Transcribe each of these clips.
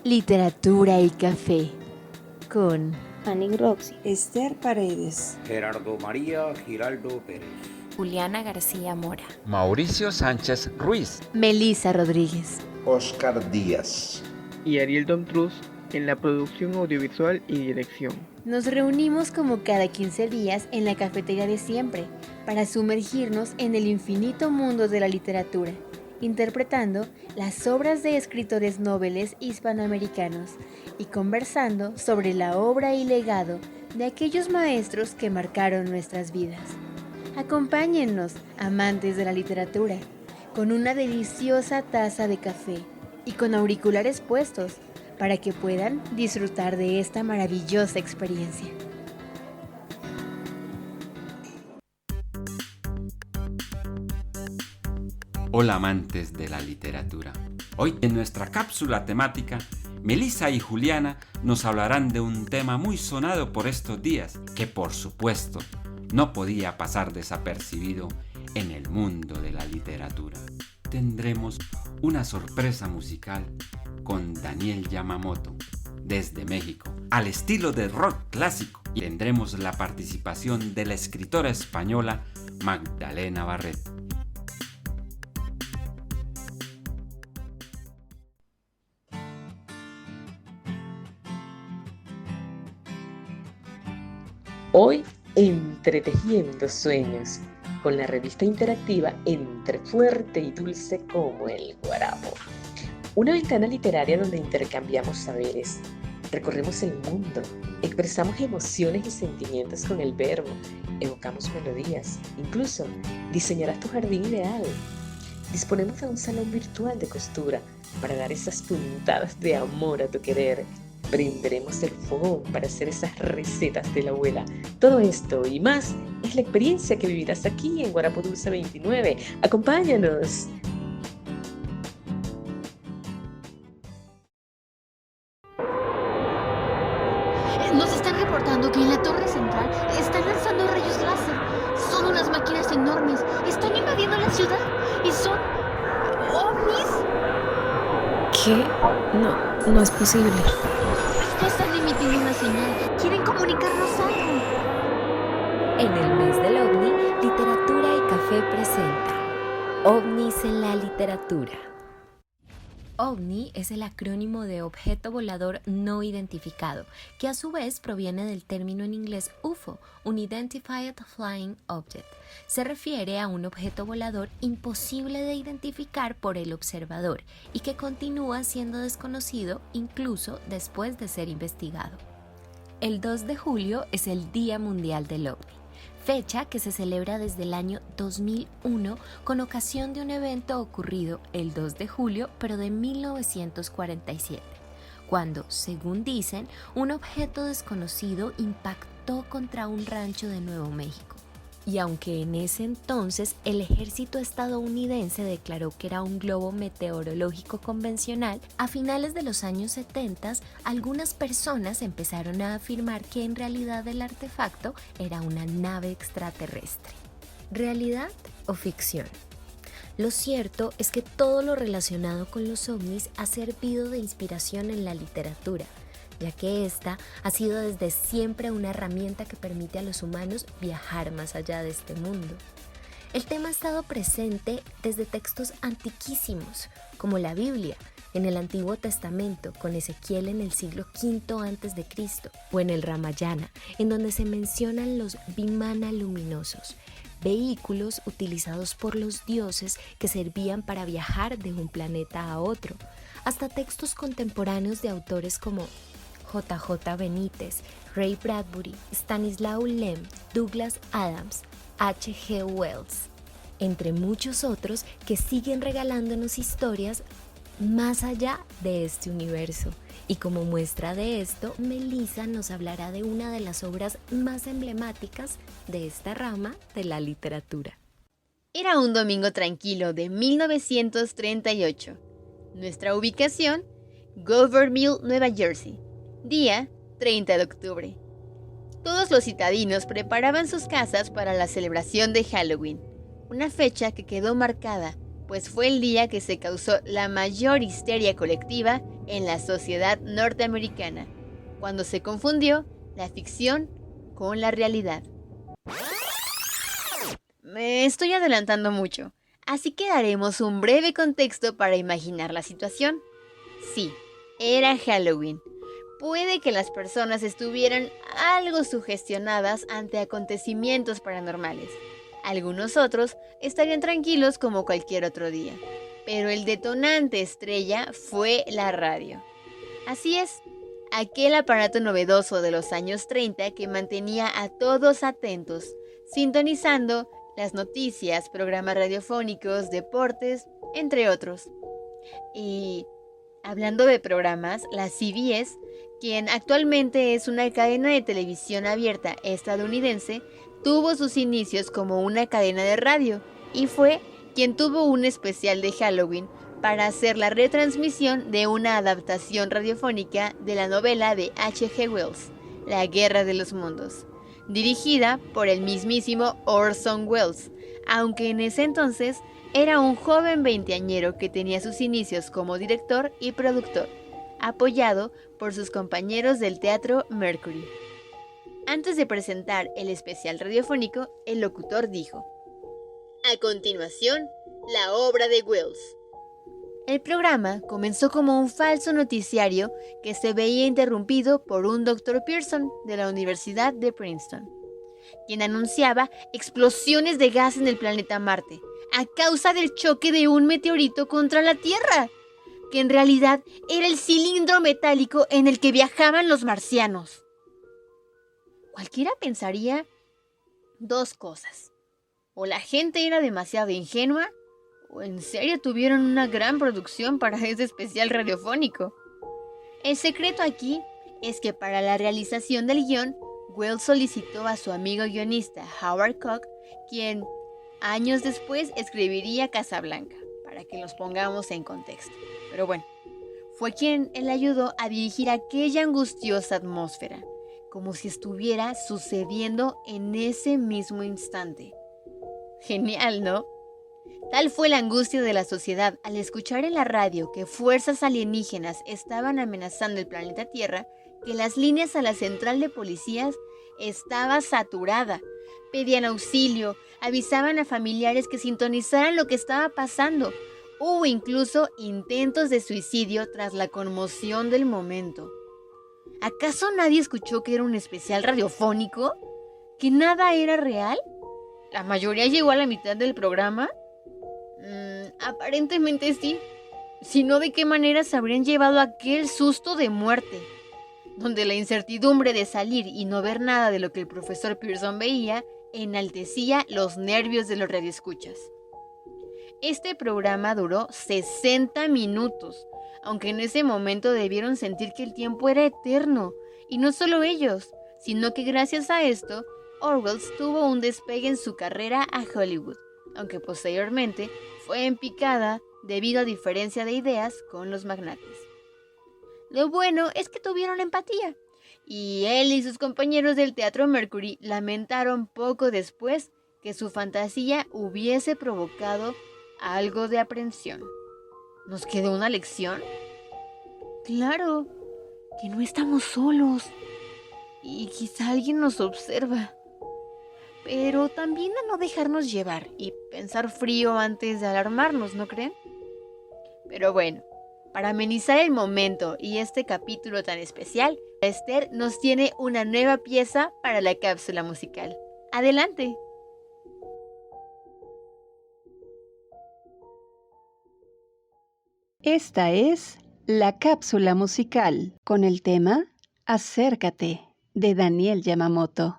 Literatura y café con Fanny Roxy, Esther Paredes, Gerardo María Giraldo Pérez, Juliana García Mora, Mauricio Sánchez Ruiz, Melissa Rodríguez, Oscar Díaz y Ariel Domtruz en la producción audiovisual y dirección. Nos reunimos como cada 15 días en la cafetería de siempre para sumergirnos en el infinito mundo de la literatura, interpretando las obras de escritores noveles hispanoamericanos y conversando sobre la obra y legado de aquellos maestros que marcaron nuestras vidas. Acompáñennos, amantes de la literatura, con una deliciosa taza de café y con auriculares puestos para que puedan disfrutar de esta maravillosa experiencia. Hola amantes de la literatura. Hoy en nuestra cápsula temática, Melissa y Juliana nos hablarán de un tema muy sonado por estos días, que por supuesto no podía pasar desapercibido en el mundo de la literatura. Tendremos una sorpresa musical con Daniel Yamamoto desde México, al estilo de rock clásico, y tendremos la participación de la escritora española Magdalena Barret. Hoy, entretejiendo sueños, con la revista interactiva Entre Fuerte y Dulce como el Guarapo. Una ventana literaria donde intercambiamos saberes, recorremos el mundo, expresamos emociones y sentimientos con el verbo, evocamos melodías, incluso diseñarás tu jardín ideal. Disponemos de un salón virtual de costura para dar esas puntadas de amor a tu querer. Prenderemos el fogón para hacer esas recetas de la abuela. Todo esto y más es la experiencia que vivirás aquí en Guarapo Dulce 29. ¡Acompáñanos! Nos están reportando que en la torre central están lanzando rayos láser. Son unas máquinas enormes. Están invadiendo la ciudad y son ovnis. ¿Qué? No es posible. Ya están emitiendo una señal. Quieren comunicarnos algo. En el mes del OVNI, Literatura y Café presenta OVNIs en la literatura. OVNI es el acrónimo de Objeto Volador No Identificado, que a su vez proviene del término en inglés UFO, Unidentified Flying Object. Se refiere a un objeto volador imposible de identificar por el observador y que continúa siendo desconocido incluso después de ser investigado. El 2 de julio es el Día Mundial del OVNI, fecha que se celebra desde el año 2001 con ocasión de un evento ocurrido el 2 de julio, pero de 1947, cuando, según dicen, un objeto desconocido impactó contra un rancho de Nuevo México. Y aunque en ese entonces el ejército estadounidense declaró que era un globo meteorológico convencional, a finales de los años 70 algunas personas empezaron a afirmar que en realidad el artefacto era una nave extraterrestre. ¿Realidad o ficción? Lo cierto es que todo lo relacionado con los ovnis ha servido de inspiración en la literatura, ya que esta ha sido desde siempre una herramienta que permite a los humanos viajar más allá de este mundo. El tema ha estado presente desde textos antiquísimos, como la Biblia, en el Antiguo Testamento, con Ezequiel en el siglo V a.C., o en el Ramayana, en donde se mencionan los vimana luminosos, vehículos utilizados por los dioses que servían para viajar de un planeta a otro, hasta textos contemporáneos de autores como J.J. Benítez, Ray Bradbury, Stanislaw Lem, Douglas Adams, H.G. Wells, entre muchos otros que siguen regalándonos historias más allá de este universo. Y como muestra de esto, Melissa nos hablará de una de las obras más emblemáticas de esta rama de la literatura. Era un domingo tranquilo de 1938. Nuestra ubicación, Gouverneur Mill, Nueva Jersey. Día 30 de octubre. Todos los citadinos preparaban sus casas para la celebración de Halloween, una fecha que quedó marcada pues fue el día que se causó la mayor histeria colectiva en la sociedad norteamericana, cuando se confundió la ficción con la realidad. Me estoy adelantando mucho, así que daremos un breve contexto para imaginar la situación. Sí, era Halloween. Puede que las personas estuvieran algo sugestionadas ante acontecimientos paranormales. Algunos otros estarían tranquilos como cualquier otro día, pero el detonante estrella fue la radio. Así es, aquel aparato novedoso de los años 30 que mantenía a todos atentos, sintonizando las noticias, programas radiofónicos, deportes, entre otros. Y hablando de programas, la CBS, quien actualmente es una cadena de televisión abierta estadounidense, tuvo sus inicios como una cadena de radio y fue quien tuvo un especial de Halloween para hacer la retransmisión de una adaptación radiofónica de la novela de H.G. Wells, La Guerra de los Mundos, dirigida por el mismísimo Orson Welles, aunque en ese entonces era un joven veinteañero que tenía sus inicios como director y productor, apoyado por sus compañeros del teatro Mercury. Antes de presentar el especial radiofónico, el locutor dijo: "A continuación, la obra de Wells". El programa comenzó como un falso noticiario que se veía interrumpido por un Dr. Pearson de la Universidad de Princeton, quien anunciaba explosiones de gas en el planeta Marte a causa del choque de un meteorito contra la Tierra, que en realidad era el cilindro metálico en el que viajaban los marcianos. Cualquiera pensaría dos cosas: o la gente era demasiado ingenua, o en serio tuvieron una gran producción para ese especial radiofónico. El secreto aquí es que para la realización del guión, Wells solicitó a su amigo guionista Howard Koch, quien años después escribiría Casablanca, para que los pongamos en contexto. Pero bueno, fue quien le ayudó a dirigir aquella angustiosa atmósfera, como si estuviera sucediendo en ese mismo instante. Genial, ¿no? Tal fue la angustia de la sociedad al escuchar en la radio que fuerzas alienígenas estaban amenazando el planeta Tierra, que las líneas a la central de policías estaba saturada. Pedían auxilio, avisaban a familiares que sintonizaran lo que estaba pasando. Hubo incluso intentos de suicidio tras la conmoción del momento. ¿Acaso nadie escuchó que era un especial radiofónico? ¿Que nada era real? ¿La mayoría llegó a la mitad del programa? Aparentemente sí. Si no, ¿de qué manera se habrían llevado aquel susto de muerte? Donde la incertidumbre de salir y no ver nada de lo que el profesor Pearson veía enaltecía los nervios de los radioescuchas. Este programa duró 60 minutos, aunque en ese momento debieron sentir que el tiempo era eterno. Y no solo ellos, sino que gracias a esto, Orwell tuvo un despegue en su carrera a Hollywood, aunque posteriormente fue en picada debido a diferencia de ideas con los magnates. Lo bueno es que tuvieron empatía, y él y sus compañeros del Teatro Mercury lamentaron poco después que su fantasía hubiese provocado algo de aprensión. ¿Nos quedó una lección? Claro, que no estamos solos, y quizá alguien nos observa. Pero también a no dejarnos llevar y pensar frío antes de alarmarnos, ¿no creen? Pero bueno, para amenizar el momento y este capítulo tan especial, Esther nos tiene una nueva pieza para la cápsula musical. ¡Adelante! Esta es la cápsula musical con el tema Acércate, de Daniel Yamamoto.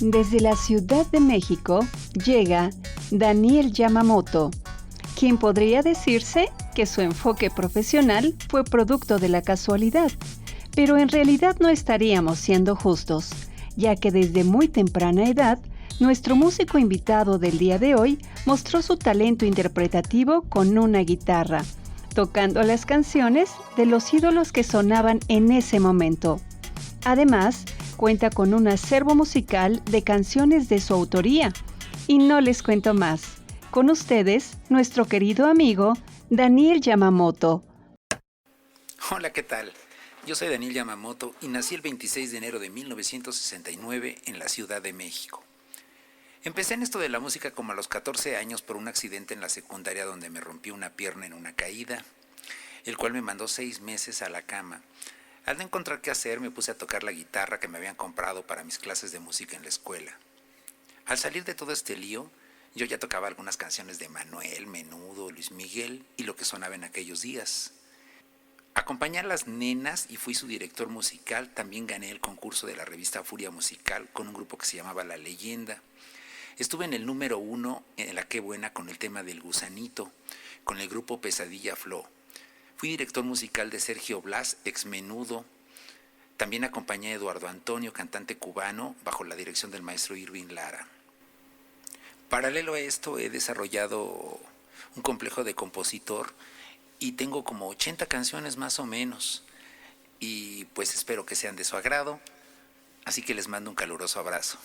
Desde la Ciudad de México llega Daniel Yamamoto, quien podría decirse que su enfoque profesional fue producto de la casualidad, pero en realidad no estaríamos siendo justos, ya que desde muy temprana edad, nuestro músico invitado del día de hoy mostró su talento interpretativo con una guitarra, tocando las canciones de los ídolos que sonaban en ese momento. Además, cuenta con un acervo musical de canciones de su autoría. Y no les cuento más. Con ustedes, nuestro querido amigo Daniel Yamamoto. Hola, ¿qué tal? Yo soy Daniel Yamamoto y nací el 26 de enero de 1969 en la Ciudad de México. Empecé en esto de la música como a los 14 años por un accidente en la secundaria donde me rompí una pierna en una caída, el cual me mandó 6 meses a la cama. Al no encontrar qué hacer, me puse a tocar la guitarra que me habían comprado para mis clases de música en la escuela. Al salir de todo este lío, yo ya tocaba algunas canciones de Manuel, Menudo, Luis Miguel y lo que sonaba en aquellos días. Acompañé a las nenas y fui su director musical. También gané el concurso de la revista Furia Musical con un grupo que se llamaba La Leyenda. Estuve en el número 1 en La Qué Buena con el tema del Gusanito, con el grupo Pesadilla Flo. Fui director musical de Sergio Blas, ex Menudo. También acompañé a Eduardo Antonio, cantante cubano, bajo la dirección del maestro Irving Lara. Paralelo a esto, he desarrollado un complejo de compositor y tengo como 80 canciones más o menos. Y pues espero que sean de su agrado. Así que les mando un caluroso abrazo.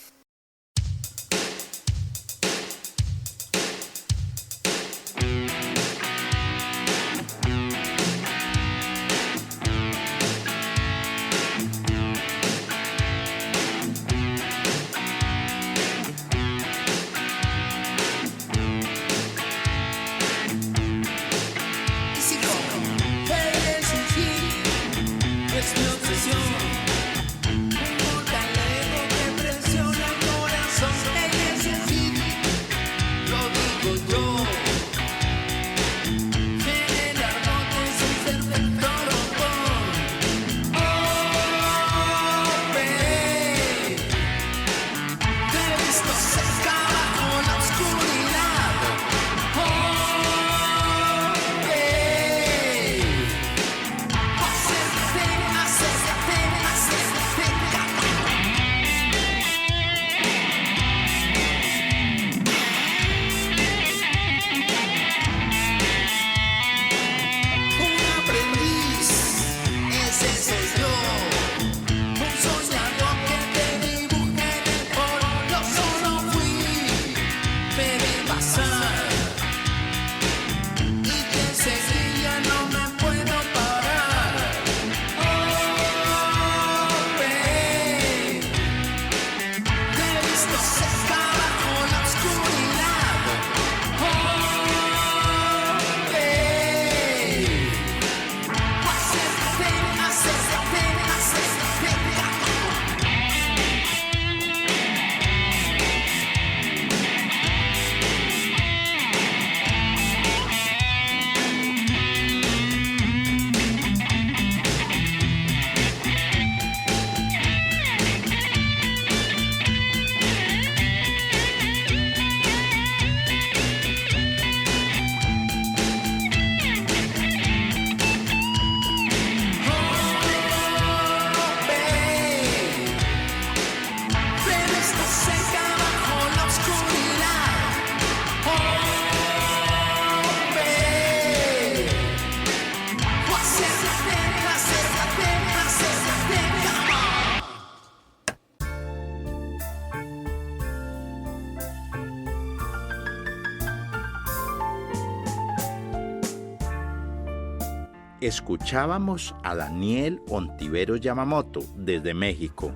Escuchábamos a Daniel Ontiveros Yamamoto desde México.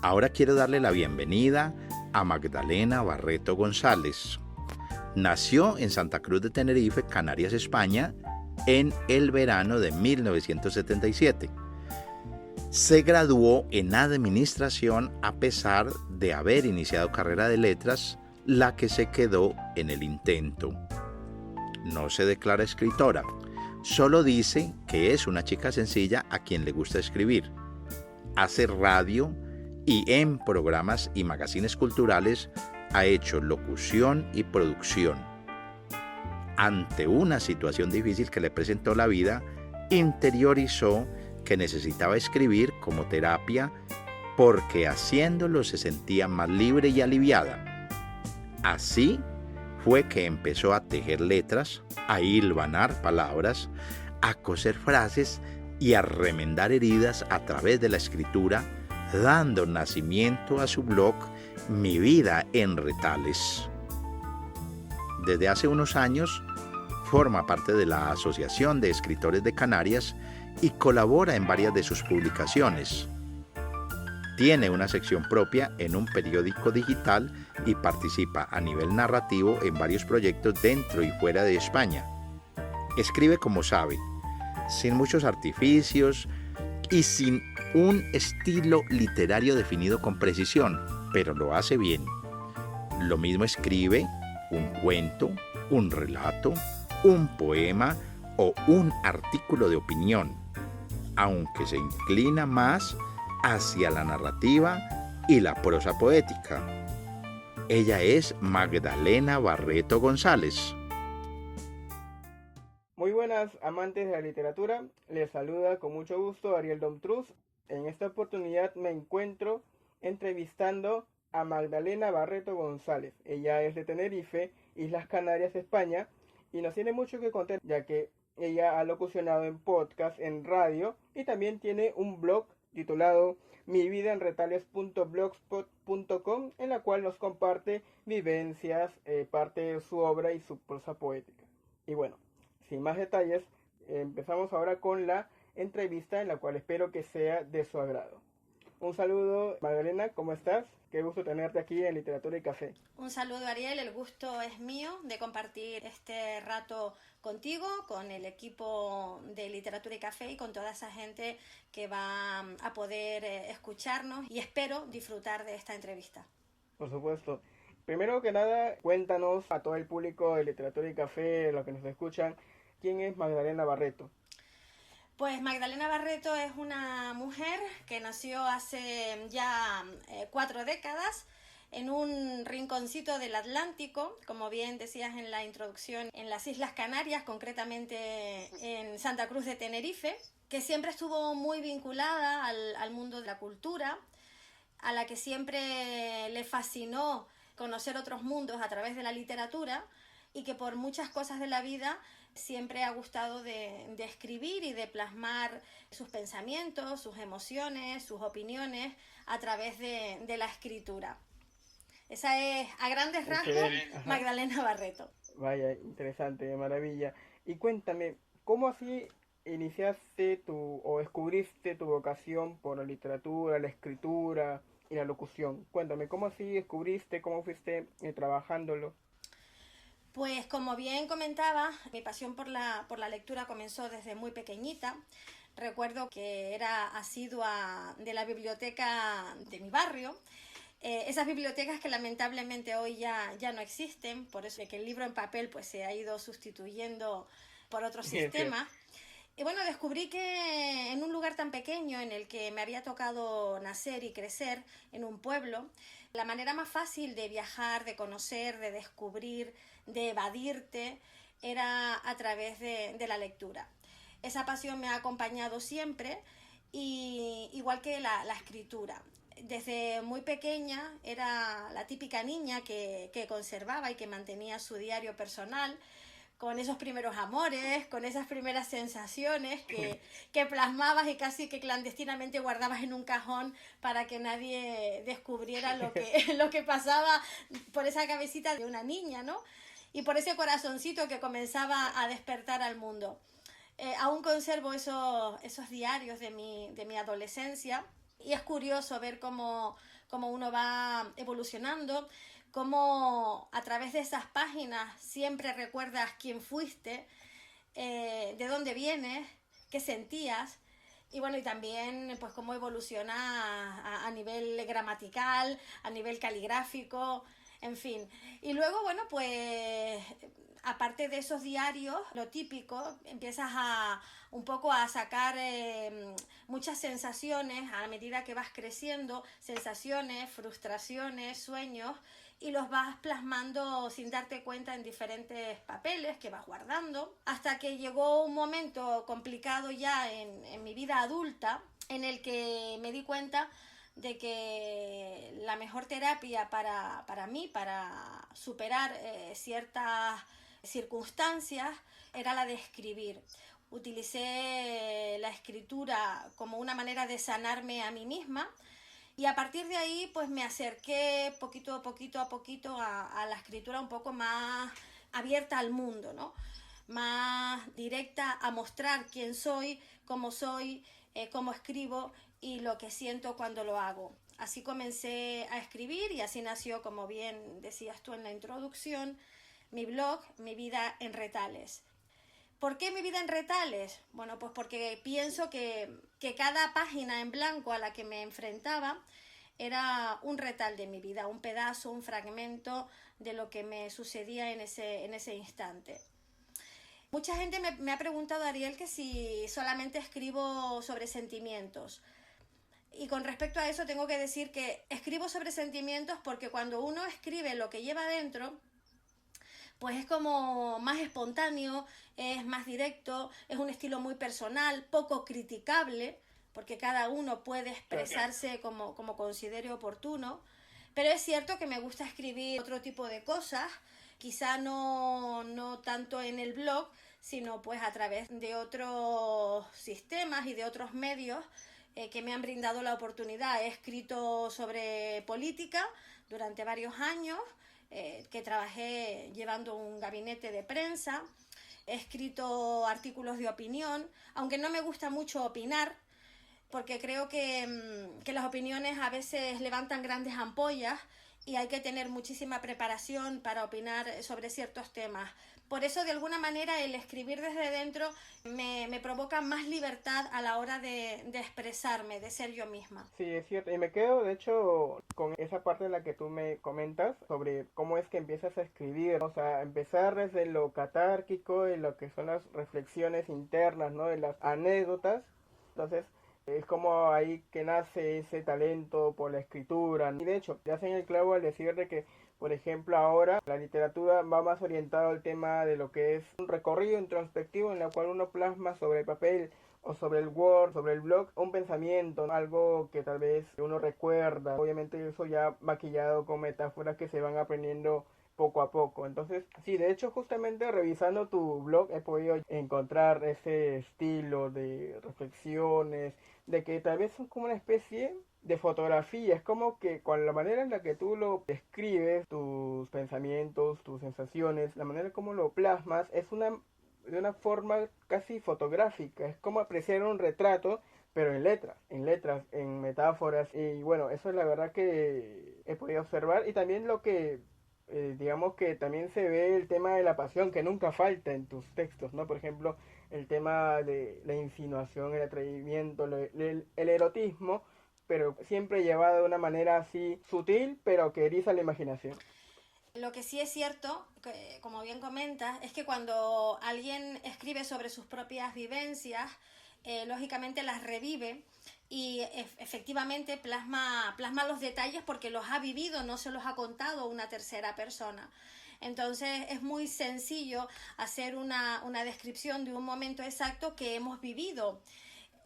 Ahora quiero darle la bienvenida a Magdalena Barreto González. Nació en Santa Cruz de Tenerife, Canarias, España, en el verano de 1977. Se graduó en administración a pesar de haber iniciado carrera de letras, la que se quedó en el intento. No se declara escritora. Solo dice que es una chica sencilla a quien le gusta escribir. Hace radio y en programas y magazines culturales ha hecho locución y producción. Ante una situación difícil que le presentó la vida, interiorizó que necesitaba escribir como terapia porque haciéndolo se sentía más libre y aliviada. Así fue que empezó a tejer letras, a hilvanar palabras, a coser frases y a remendar heridas a través de la escritura, dando nacimiento a su blog Mi vida en retales. Desde hace unos años forma parte de la Asociación de Escritores de Canarias y colabora en varias de sus publicaciones. Tiene una sección propia en un periódico digital y participa a nivel narrativo en varios proyectos dentro y fuera de España. Escribe como sabe, sin muchos artificios y sin un estilo literario definido con precisión, pero lo hace bien. Lo mismo escribe un cuento, un relato, un poema o un artículo de opinión, aunque se inclina más hacia la narrativa y la prosa poética. Ella es Magdalena Barreto González. Muy buenas amantes de la literatura, les saluda con mucho gusto Ariel Domtruz. En esta oportunidad me encuentro entrevistando a Magdalena Barreto González. Ella es de Tenerife, Islas Canarias, España, y nos tiene mucho que contar, ya que ella ha locucionado en podcast, en radio, y también tiene un blog titulado mividaenretales.blogspot.com, en la cual nos comparte vivencias, parte de su obra y su prosa poética. Y bueno, sin más detalles, empezamos ahora con la entrevista, en la cual espero que sea de su agrado. Un saludo, Magdalena, ¿cómo estás? Qué gusto tenerte aquí en Literatura y Café. Un saludo, Ariel, el gusto es mío de compartir este rato contigo, con el equipo de Literatura y Café y con toda esa gente que va a poder escucharnos, y espero disfrutar de esta entrevista. Por supuesto. Primero que nada, cuéntanos a todo el público de Literatura y Café, los que nos escuchan, ¿quién es Magdalena Barreto? Pues Magdalena Barreto es una mujer que nació hace ya 4 décadas en un rinconcito del Atlántico, como bien decías en la introducción, en las Islas Canarias, concretamente en Santa Cruz de Tenerife, que siempre estuvo muy vinculada al mundo de la cultura, a la que siempre le fascinó conocer otros mundos a través de la literatura, y que por muchas cosas de la vida siempre ha gustado de escribir y de plasmar sus pensamientos, sus emociones, sus opiniones a través de la escritura. Esa es, a grandes rasgos, Magdalena Barreto. Vaya, interesante, maravilla. Y cuéntame, ¿cómo así iniciaste o descubriste tu vocación por la literatura, la escritura y la locución? Cuéntame, ¿cómo así descubriste, cómo fuiste trabajándolo? Pues como bien comentaba, mi pasión por la lectura comenzó desde muy pequeñita. Recuerdo que era asidua de la biblioteca de mi barrio. Esas bibliotecas que lamentablemente hoy ya no existen, por eso que el libro en papel pues se ha ido sustituyendo por otros sistemas. Y bueno, descubrí que en un lugar tan pequeño en el que me había tocado nacer y crecer, en un pueblo, la manera más fácil de viajar, de conocer, de descubrir, de evadirte, era a través de la lectura. Esa pasión me ha acompañado siempre, y igual que la escritura. Desde muy pequeña era la típica niña que conservaba y que mantenía su diario personal, con esos primeros amores, con esas primeras sensaciones que plasmabas y casi que clandestinamente guardabas en un cajón para que nadie descubriera lo que pasaba por esa cabecita de una niña, ¿no? Y por ese corazoncito que comenzaba a despertar al mundo. Aún conservo esos diarios de mi adolescencia, y es curioso ver cómo uno va evolucionando, cómo a través de esas páginas siempre recuerdas quién fuiste, de dónde vienes, qué sentías, y bueno, y también pues cómo evoluciona a nivel gramatical, a nivel caligráfico, en fin. Y luego, bueno, pues aparte de esos diarios, lo típico, empiezas un poco a sacar muchas sensaciones a medida que vas creciendo, sensaciones, frustraciones, sueños, y los vas plasmando sin darte cuenta en diferentes papeles que vas guardando, hasta que llegó un momento complicado ya en mi vida adulta, en el que me di cuenta de que la mejor terapia para mí, para superar ciertas circunstancias, era la de escribir. Utilicé la escritura como una manera de sanarme a mí misma, y a partir de ahí pues me acerqué poquito a poquito a la escritura un poco más abierta al mundo, ¿no? Más directa a mostrar quién soy, cómo escribo y lo que siento cuando lo hago. Así comencé a escribir y así nació, como bien decías tú en la introducción, mi blog, Mi Vida en Retales. ¿Por qué Mi Vida en Retales? Bueno, pues porque pienso que cada página en blanco a la que me enfrentaba era un retal de mi vida, un pedazo, un fragmento de lo que me sucedía en ese instante. Mucha gente me ha preguntado, Ariel, que si solamente escribo sobre sentimientos. Y con respecto a eso tengo que decir que escribo sobre sentimientos porque cuando uno escribe lo que lleva dentro, pues es como más espontáneo, es más directo, es un estilo muy personal, poco criticable, porque cada uno puede expresarse como considere oportuno. Pero es cierto que me gusta escribir otro tipo de cosas, quizá no tanto en el blog, sino pues a través de otros sistemas y de otros medios que me han brindado la oportunidad. He escrito sobre política durante varios años, que trabajé llevando un gabinete de prensa. He escrito artículos de opinión, aunque no me gusta mucho opinar, porque creo que las opiniones a veces levantan grandes ampollas y hay que tener muchísima preparación para opinar sobre ciertos temas. Por eso, de alguna manera, el escribir desde dentro me provoca más libertad a la hora de expresarme, de ser yo misma. Sí, es cierto. Y me quedo, de hecho, con esa parte en la que tú me comentas sobre cómo es que empiezas a escribir. O sea, empezar desde lo catárquico y lo que son las reflexiones internas, ¿no? De las anécdotas. Entonces, es como ahí que nace ese talento por la escritura. Y de hecho, te hacen el clavo al decir de que, por ejemplo, ahora la literatura va más orientada al tema de lo que es un recorrido introspectivo en el cual uno plasma sobre el papel o sobre el Word, sobre el blog, un pensamiento, algo que tal vez uno recuerda. Obviamente eso ya maquillado con metáforas que se van aprendiendo poco a poco. Entonces, sí, de hecho, justamente revisando tu blog he podido encontrar ese estilo de reflexiones, de que tal vez son como una especie de fotografía. Es como que con la manera en la que tú lo describes, tus pensamientos, tus sensaciones, la manera como lo plasmas, es de una forma casi fotográfica. Es como apreciar un retrato, pero en letras, en metáforas. Y bueno, eso es la verdad que he podido observar. Y también lo que digamos que también se ve el tema de la pasión que nunca falta en tus textos, ¿no? Por ejemplo, el tema de la insinuación, el atrevimiento, el erotismo, pero siempre llevado de una manera así sutil, pero que eriza la imaginación. Lo que sí es cierto, que, como bien comentas, es que cuando alguien escribe sobre sus propias vivencias, lógicamente las revive y efectivamente plasma los detalles porque los ha vivido, no se los ha contado una tercera persona. Entonces es muy sencillo hacer una descripción de un momento exacto que hemos vivido.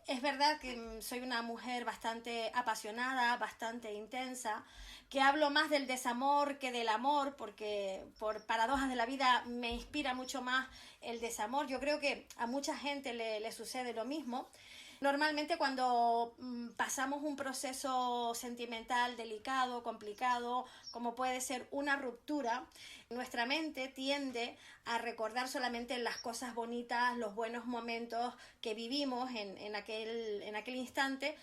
Es verdad que soy una mujer bastante apasionada, bastante intensa, que hablo más del desamor que del amor, porque por paradojas de la vida me inspira mucho más el desamor. Yo creo que a mucha gente le sucede lo mismo. Normalmente cuando pasamos un proceso sentimental delicado, complicado, como puede ser una ruptura, nuestra mente tiende a recordar solamente las cosas bonitas, los buenos momentos que vivimos en aquel instante,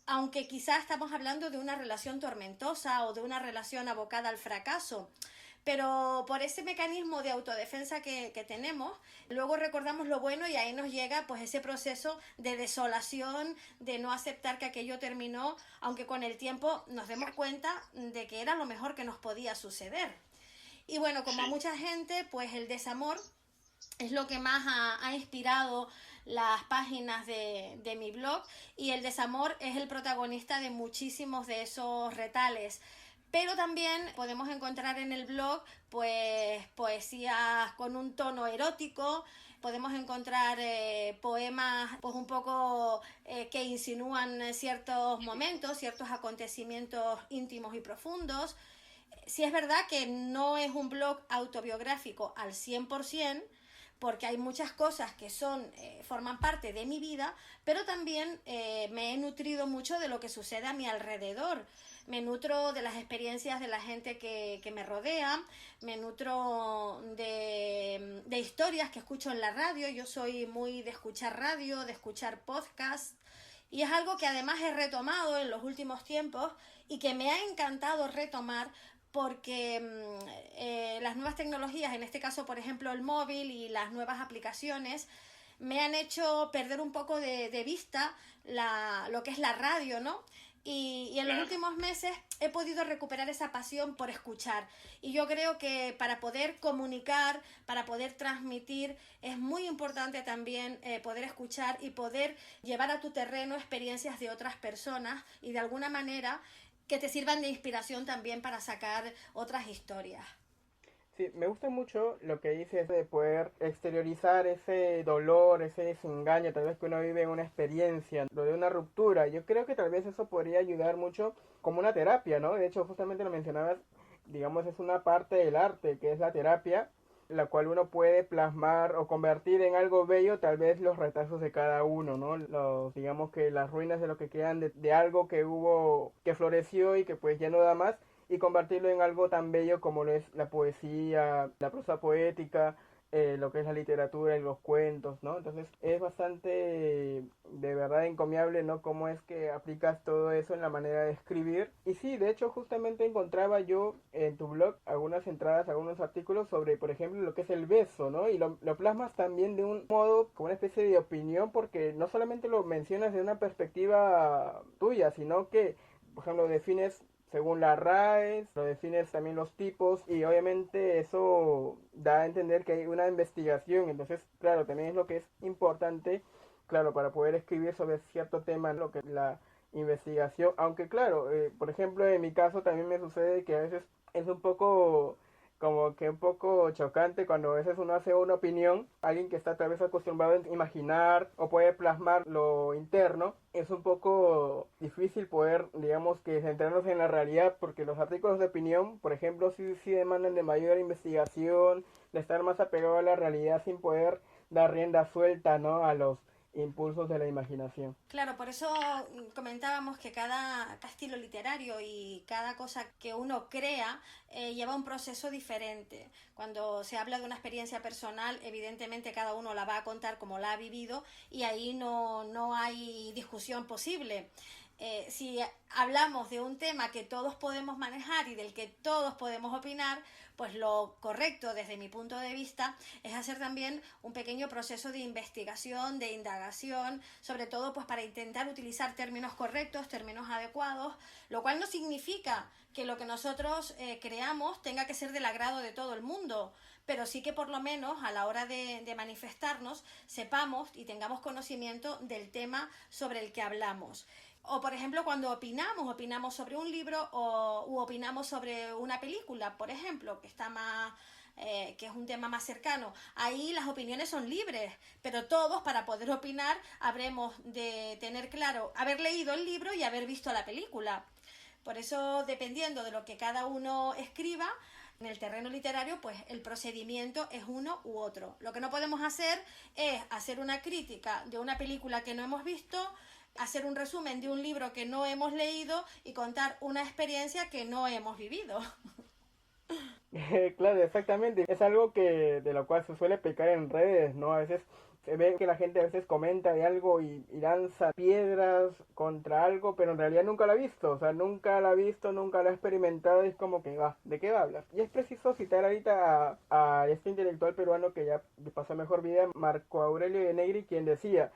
aunque quizás estamos hablando de una relación tormentosa o de una relación abocada al fracaso. Pero por ese mecanismo de autodefensa que tenemos, luego recordamos lo bueno y ahí nos llega pues ese proceso de desolación, de no aceptar que aquello terminó, aunque con el tiempo nos demos cuenta de que era lo mejor que nos podía suceder. Y bueno, como a mucha gente, pues el desamor es lo que más ha inspirado las páginas de mi blog, y el desamor es el protagonista de muchísimos de esos retales. pero también podemos encontrar en el blog pues poesías con un tono erótico, podemos encontrar poemas pues un poco que insinúan ciertos momentos, ciertos acontecimientos íntimos y profundos. Sí es verdad que no es un blog autobiográfico al 100%, porque hay muchas cosas que forman parte de mi vida, pero también me he nutrido mucho de lo que sucede a mi alrededor. Me nutro de las experiencias de la gente que me rodea, me nutro de historias que escucho en la radio. Yo soy muy de escuchar radio, de escuchar podcast, y es algo que además he retomado en los últimos tiempos y que me ha encantado retomar, porque las nuevas tecnologías, en este caso por ejemplo el móvil y las nuevas aplicaciones, me han hecho perder un poco de vista lo que es la radio, ¿no? Y en los últimos meses he podido recuperar esa pasión por escuchar. Y yo creo que para poder comunicar, para poder transmitir, es muy importante también poder escuchar y poder llevar a tu terreno experiencias de otras personas y de alguna manera que te sirvan de inspiración también para sacar otras historias. Sí, me gusta mucho lo que dices de poder exteriorizar ese dolor, ese desengaño, tal vez que uno vive en una experiencia, lo de una ruptura. Yo creo que tal vez eso podría ayudar mucho como una terapia, ¿no? De hecho, justamente lo mencionabas, digamos, es una parte del arte, que es la terapia, la cual uno puede plasmar o convertir en algo bello tal vez los retazos de cada uno, ¿no? Digamos que las ruinas de lo que quedan de algo que hubo, que floreció y que pues ya no da más, y convertirlo en algo tan bello como lo es la poesía, la prosa poética, lo que es la literatura y los cuentos, ¿no? Entonces es bastante, de verdad, encomiable, ¿no? Cómo es que aplicas todo eso en la manera de escribir. Y sí, de hecho, justamente encontraba yo en tu blog algunas entradas, algunos artículos sobre, por ejemplo, lo que es el beso, ¿no? Y lo plasmas también de un modo, como una especie de opinión, porque no solamente lo mencionas de una perspectiva tuya, sino que, por ejemplo, defines según la RAE, lo defines también los tipos, y obviamente eso da a entender que hay una investigación. Entonces, claro, también es lo que es importante, claro, para poder escribir sobre cierto tema, lo que es la investigación. Aunque claro, por ejemplo, en mi caso también me sucede que a veces es un poco, como que un poco chocante cuando a veces uno hace una opinión, alguien que está tal vez acostumbrado a imaginar o puede plasmar lo interno, es un poco difícil poder, digamos, que centrarnos en la realidad, porque los artículos de opinión, por ejemplo, sí demandan de mayor investigación, de estar más apegado a la realidad sin poder dar rienda suelta, ¿no?, a los impulsos de la imaginación. Claro, por eso comentábamos que cada estilo literario y cada cosa que uno crea lleva un proceso diferente. Cuando se habla de una experiencia personal, evidentemente cada uno la va a contar como la ha vivido, y ahí no hay discusión posible. Si hablamos de un tema que todos podemos manejar y del que todos podemos opinar, pues lo correcto desde mi punto de vista es hacer también un pequeño proceso de investigación, de indagación, sobre todo pues para intentar utilizar términos correctos, términos adecuados, lo cual no significa que lo que nosotros creamos tenga que ser del agrado de todo el mundo, pero sí que por lo menos a la hora de manifestarnos sepamos y tengamos conocimiento del tema sobre el que hablamos. O, por ejemplo, cuando opinamos sobre un libro u opinamos sobre una película, por ejemplo, que está más, que es un tema más cercano. Ahí las opiniones son libres, pero todos, para poder opinar, habremos de tener claro haber leído el libro y haber visto la película. Por eso, dependiendo de lo que cada uno escriba, en el terreno literario, pues el procedimiento es uno u otro. Lo que no podemos hacer es hacer una crítica de una película que no hemos visto, hacer un resumen de un libro que no hemos leído y contar una experiencia que no hemos vivido. Claro, exactamente. Es algo que de lo cual se suele pecar en redes, ¿no? A veces se ve que la gente a veces comenta de algo y lanza piedras contra algo, pero en realidad nunca lo ha visto. O sea, nunca lo ha visto, nunca lo ha experimentado, y es como que, ¿de qué va a hablar? Y es preciso citar ahorita a este intelectual peruano que ya pasó a mejor vida, Marco Aurelio de Negri, quien decía: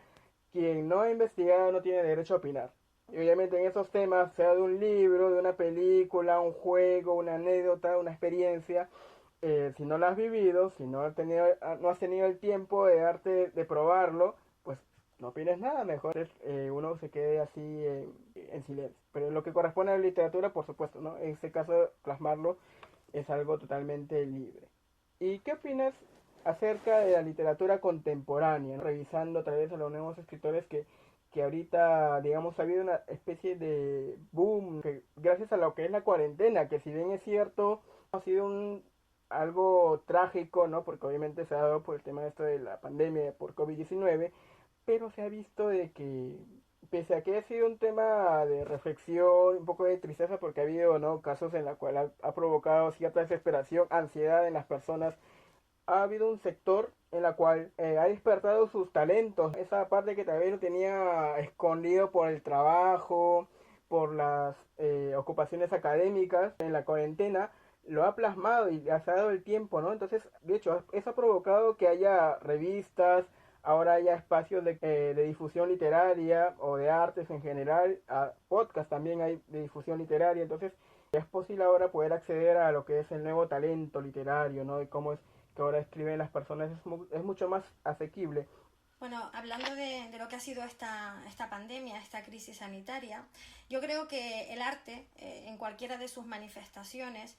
quien no ha investigado no tiene derecho a opinar. Y obviamente en esos temas, sea de un libro, de una película, un juego, una anécdota, una experiencia, si no la has vivido, si no has tenido el tiempo de probarlo, pues no opines nada, mejor uno se quede así en silencio. Pero lo que corresponde a la literatura, por supuesto, ¿no? En este caso, plasmarlo es algo totalmente libre. ¿Y qué opinas acerca de la literatura contemporánea, ¿no? Revisando a través de los nuevos escritores que ahorita, digamos, ha habido una especie de boom, que gracias a lo que es la cuarentena, que si bien es cierto, ha sido algo trágico, ¿no? Porque obviamente se ha dado por el tema de esto de la pandemia por COVID-19, pero se ha visto de que, pese a que ha sido un tema de reflexión, un poco de tristeza, porque ha habido, ¿no?, casos en los cuales ha provocado cierta desesperación, ansiedad en las personas, ha habido un sector en la cual ha despertado sus talentos, esa parte que tal vez lo tenía escondido por el trabajo, por las ocupaciones académicas en la cuarentena, lo ha plasmado y le ha dado el tiempo, ¿no? Entonces, de hecho, eso ha provocado que haya revistas, ahora haya espacios de difusión literaria o de artes en general, podcast también hay de difusión literaria, entonces es posible ahora poder acceder a lo que es el nuevo talento literario, ¿no? De cómo es que ahora escriben las personas, es mucho más asequible. Bueno, hablando de lo que ha sido esta pandemia, esta crisis sanitaria, yo creo que el arte, en cualquiera de sus manifestaciones,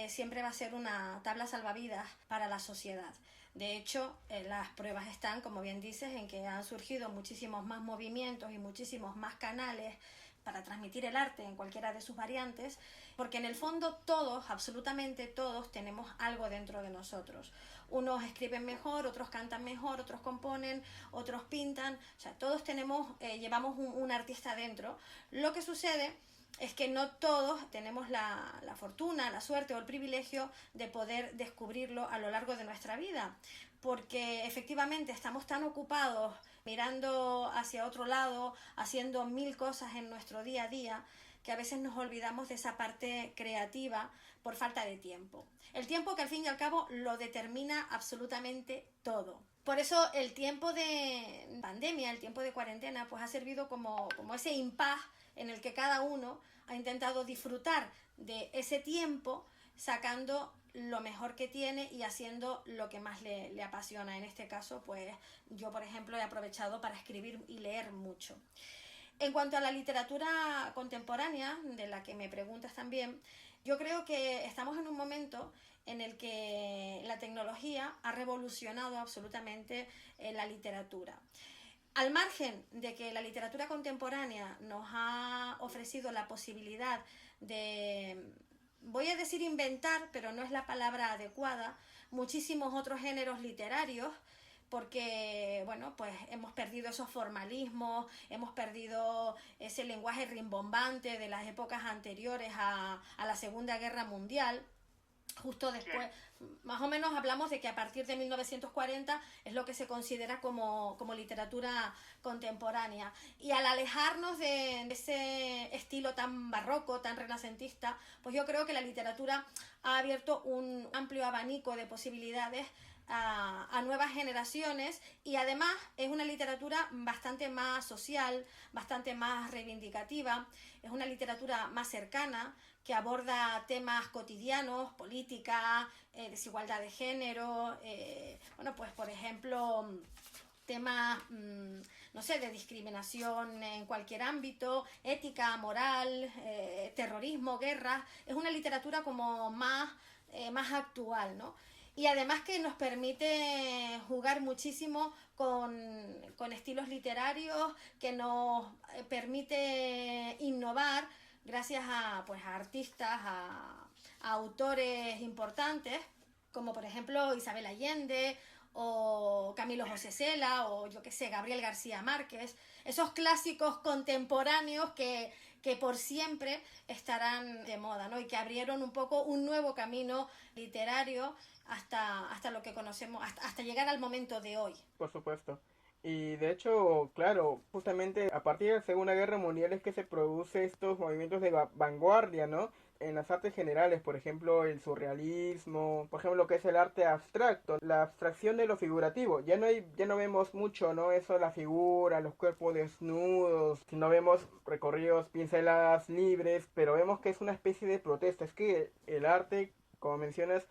siempre va a ser una tabla salvavidas para la sociedad. De hecho, las pruebas están, como bien dices, en que han surgido muchísimos más movimientos y muchísimos más canales para transmitir el arte en cualquiera de sus variantes, porque en el fondo todos, absolutamente todos, tenemos algo dentro de nosotros. Unos escriben mejor, otros cantan mejor, otros componen, otros pintan, o sea, todos llevamos un artista dentro. Lo que sucede es que no todos tenemos la fortuna, la suerte o el privilegio de poder descubrirlo a lo largo de nuestra vida, porque efectivamente estamos tan ocupados mirando hacia otro lado, haciendo mil cosas en nuestro día a día, que a veces nos olvidamos de esa parte creativa por falta de tiempo. El tiempo que al fin y al cabo lo determina absolutamente todo. Por eso el tiempo de pandemia, el tiempo de cuarentena, pues ha servido como ese impas en el que cada uno ha intentado disfrutar de ese tiempo sacando lo mejor que tiene y haciendo lo que más le apasiona. En este caso, pues yo, por ejemplo, he aprovechado para escribir y leer mucho. En cuanto a la literatura contemporánea, de la que me preguntas también, yo creo que estamos en un momento en el que la tecnología ha revolucionado absolutamente la literatura. Al margen de que la literatura contemporánea nos ha ofrecido la posibilidad de, voy a decir inventar, pero no es la palabra adecuada, muchísimos otros géneros literarios, porque, bueno, pues hemos perdido esos formalismos, hemos perdido ese lenguaje rimbombante de las épocas anteriores a la Segunda Guerra Mundial. Justo después, más o menos hablamos de que a partir de 1940 es lo que se considera como literatura contemporánea. Y al alejarnos de ese estilo tan barroco, tan renacentista, pues yo creo que la literatura ha abierto un amplio abanico de posibilidades a nuevas generaciones, y además es una literatura bastante más social, bastante más reivindicativa, es una literatura más cercana, que aborda temas cotidianos, política, desigualdad de género, bueno, pues por ejemplo, temas, no sé, de discriminación en cualquier ámbito, ética, moral, terrorismo, guerra. Es una literatura como más actual, ¿no? Y además que nos permite jugar muchísimo con estilos literarios, que nos permite innovar gracias a artistas, a autores importantes, como por ejemplo Isabel Allende o Camilo José Cela o yo qué sé, Gabriel García Márquez, esos clásicos contemporáneos que por siempre estarán de moda, ¿no? Y que abrieron un poco un nuevo camino literario hasta lo que conocemos, hasta llegar al momento de hoy. Por supuesto. Y de hecho, claro, justamente a partir de la Segunda Guerra Mundial es que se producen estos movimientos de vanguardia, ¿no? En las artes generales, por ejemplo, el surrealismo, por ejemplo, lo que es el arte abstracto, la abstracción de lo figurativo. Ya no vemos mucho, ¿no? Eso, la figura, los cuerpos desnudos, sino vemos recorridos, pinceladas libres, pero vemos que es una especie de protesta. Es que el arte, como mencionas,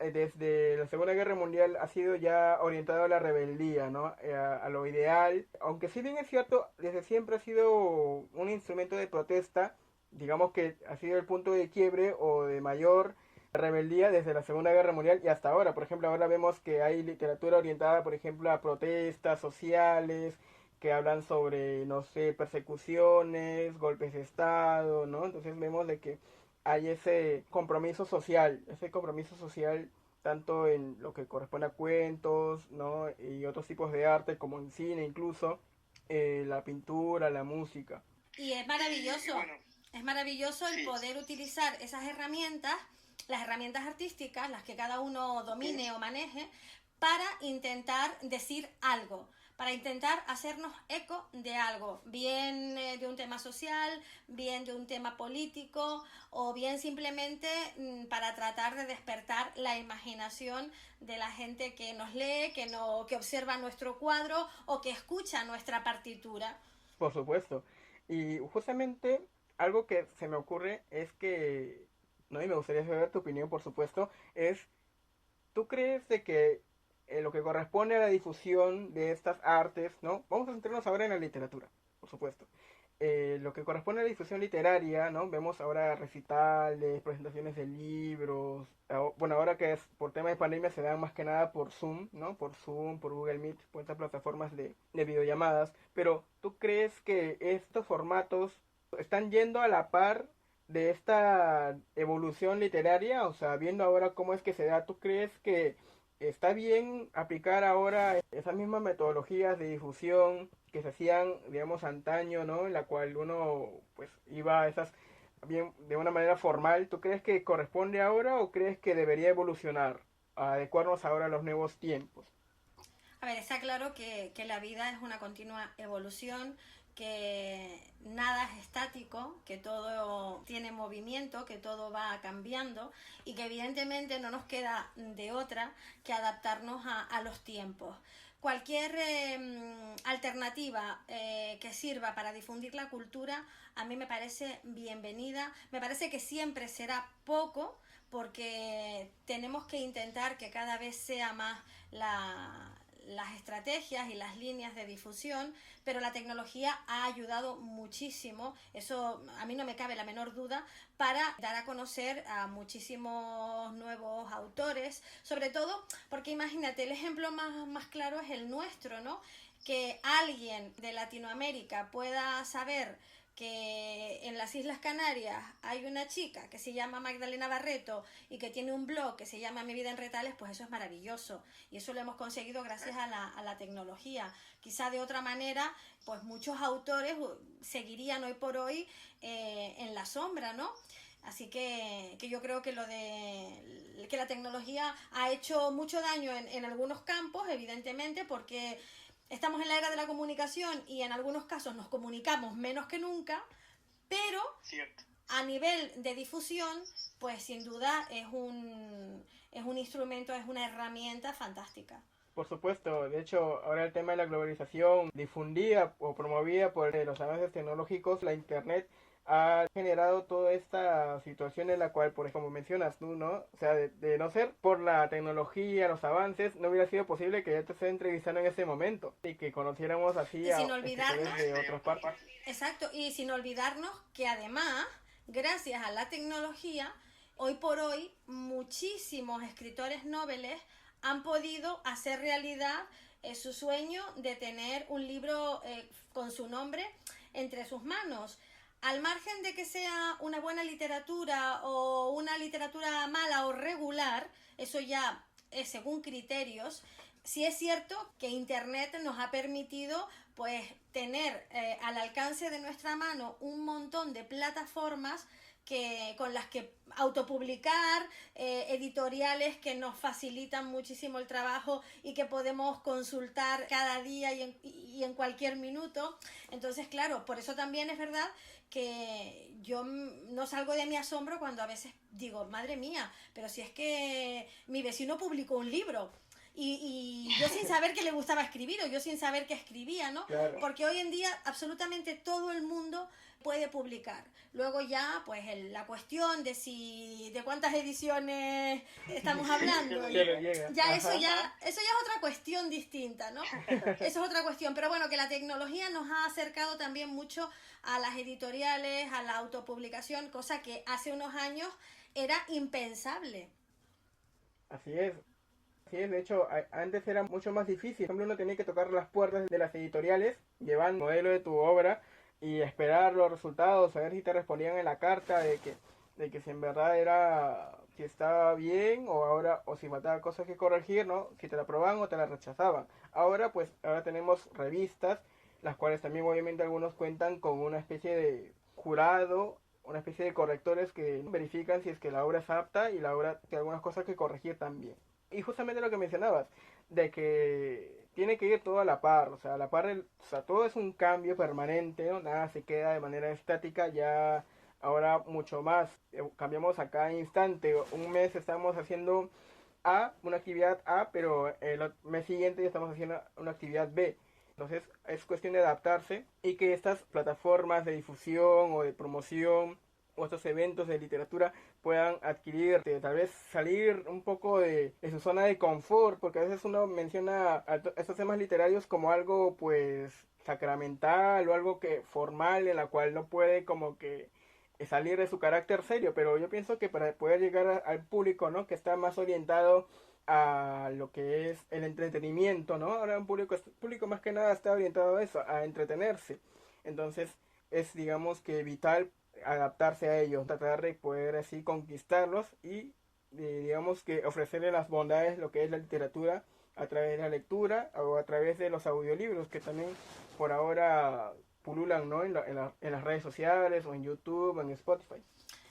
desde la Segunda Guerra Mundial ha sido ya orientado a la rebeldía, ¿no? A lo ideal, aunque si bien es cierto, desde siempre ha sido un instrumento de protesta, digamos que ha sido el punto de quiebre o de mayor rebeldía desde la Segunda Guerra Mundial y hasta ahora. Por ejemplo, ahora vemos que hay literatura orientada, por ejemplo, a protestas sociales, que hablan sobre, no sé, persecuciones, golpes de Estado, ¿no? Entonces vemos de que hay ese compromiso social tanto en lo que corresponde a cuentos, ¿no? Y otros tipos de arte, como en cine incluso, la pintura, la música. Y es maravilloso el poder utilizar esas herramientas, las herramientas artísticas, las que cada uno domine o maneje, para intentar decir algo, para intentar hacernos eco de algo, bien de un tema social, bien de un tema político, o bien simplemente para tratar de despertar la imaginación de la gente que nos lee, que observa nuestro cuadro o que escucha nuestra partitura. Por supuesto. Y justamente algo que se me ocurre es que, ¿no? Y me gustaría saber tu opinión, por supuesto, es, ¿tú crees de que lo que corresponde a la difusión de estas artes, ¿no? Vamos a centrarnos ahora en la literatura, por supuesto. Lo que corresponde a la difusión literaria, ¿no? Vemos ahora recitales, presentaciones de libros. Bueno, ahora que es por tema de pandemia se dan más que nada por Zoom, ¿no? Por Zoom, por Google Meet, por estas plataformas de videollamadas. Pero, ¿tú crees que estos formatos están yendo a la par de esta evolución literaria? O sea, viendo ahora cómo es que se da, ¿tú crees que está bien aplicar ahora esas mismas metodologías de difusión que se hacían, digamos, antaño, ¿no? En la cual uno, pues, iba a esas bien de una manera formal? ¿Tú crees que corresponde ahora o crees que debería evolucionar, a adecuarnos ahora a los nuevos tiempos? A ver, está claro que la vida es una continua evolución, que nada es estático, que todo tiene movimiento, que todo va cambiando y que evidentemente no nos queda de otra que adaptarnos a los tiempos. Cualquier alternativa que sirva para difundir la cultura a mí me parece bienvenida. Me parece que siempre será poco, porque tenemos que intentar que cada vez sea más las estrategias y las líneas de difusión, pero la tecnología ha ayudado muchísimo, eso a mí no me cabe la menor duda, para dar a conocer a muchísimos nuevos autores, sobre todo porque imagínate, el ejemplo más claro es el nuestro, ¿no? Que alguien de Latinoamérica pueda saber que en las Islas Canarias hay una chica que se llama Magdalena Barreto y que tiene un blog que se llama Mi Vida en Retales, pues eso es maravilloso. Y eso lo hemos conseguido gracias a la tecnología. Quizá de otra manera, pues muchos autores seguirían hoy por hoy en la sombra, ¿no? Así que yo creo que que la tecnología ha hecho mucho daño en algunos campos, evidentemente, porque estamos en la era de la comunicación y en algunos casos nos comunicamos menos que nunca, pero a nivel de difusión, pues sin duda es un instrumento, es una herramienta fantástica. Por supuesto, de hecho, ahora el tema de la globalización difundida o promovida por los avances tecnológicos, la Internet ha generado toda esta situación en la cual, por ejemplo, como mencionas tú, ¿no? O sea, de no ser por la tecnología, los avances, no hubiera sido posible que yo te esté entrevistando en ese momento y que conociéramos así a escritores de otras partes. Exacto, y sin olvidarnos que además, gracias a la tecnología, hoy por hoy, muchísimos escritores noveles han podido hacer realidad su sueño de tener un libro con su nombre entre sus manos. Al margen de que sea una buena literatura o una literatura mala o regular, eso ya es según criterios. Sí es cierto que Internet nos ha permitido pues tener al alcance de nuestra mano un montón de plataformas con las que autopublicar, editoriales que nos facilitan muchísimo el trabajo y que podemos consultar cada día y en cualquier minuto. Entonces, claro, por eso también es verdad que yo no salgo de mi asombro cuando a veces digo, madre mía, pero si es que mi vecino publicó un libro. y yo sin saber que le gustaba escribir o yo sin saber que escribía, ¿no? Claro. Porque hoy en día absolutamente todo el mundo puede publicar. Luego ya, pues la cuestión de cuántas ediciones estamos hablando. Ya eso es otra cuestión distinta, ¿no? Eso es otra cuestión. Pero bueno, que la tecnología nos ha acercado también mucho a las editoriales, a la autopublicación, cosa que hace unos años era impensable. Así es. Sí, de hecho, antes era mucho más difícil. Por ejemplo, uno tenía que tocar las puertas de las editoriales, llevar el modelo de tu obra y esperar los resultados, a ver si te respondían en la carta de que si en verdad si estaba bien o si faltaba cosas que corregir, ¿no? Si te la aprobaban o te la rechazaban. Ahora tenemos revistas, las cuales también obviamente algunos cuentan con una especie de jurado, una especie de correctores que verifican si es que la obra es apta y la obra tiene algunas cosas que corregir también. Y justamente lo que mencionabas, de que tiene que ir todo a la par, o sea, a la par, todo es un cambio permanente, ¿no? Nada se queda de manera estática, ya ahora mucho más, cambiamos a cada instante. Un mes estamos haciendo una actividad A, pero el mes siguiente ya estamos haciendo una actividad B. Entonces es cuestión de adaptarse y que estas plataformas de difusión o de promoción o estos eventos de literatura puedan adquirir, tal vez salir un poco de su zona de confort, porque a veces uno menciona a estos temas literarios como algo pues sacramental o algo que formal en la cual no puede como que salir de su carácter serio, pero yo pienso que para poder llegar al público, ¿no? Que está más orientado a lo que es el entretenimiento, ¿no? Ahora un público más que nada está orientado a eso, a entretenerse. Entonces es, digamos, que vital adaptarse a ellos, tratar de poder así conquistarlos y digamos que ofrecerle las bondades, lo que es la literatura a través de la lectura o a través de los audiolibros que también por ahora pululan, ¿no? en las redes sociales o en YouTube o en Spotify.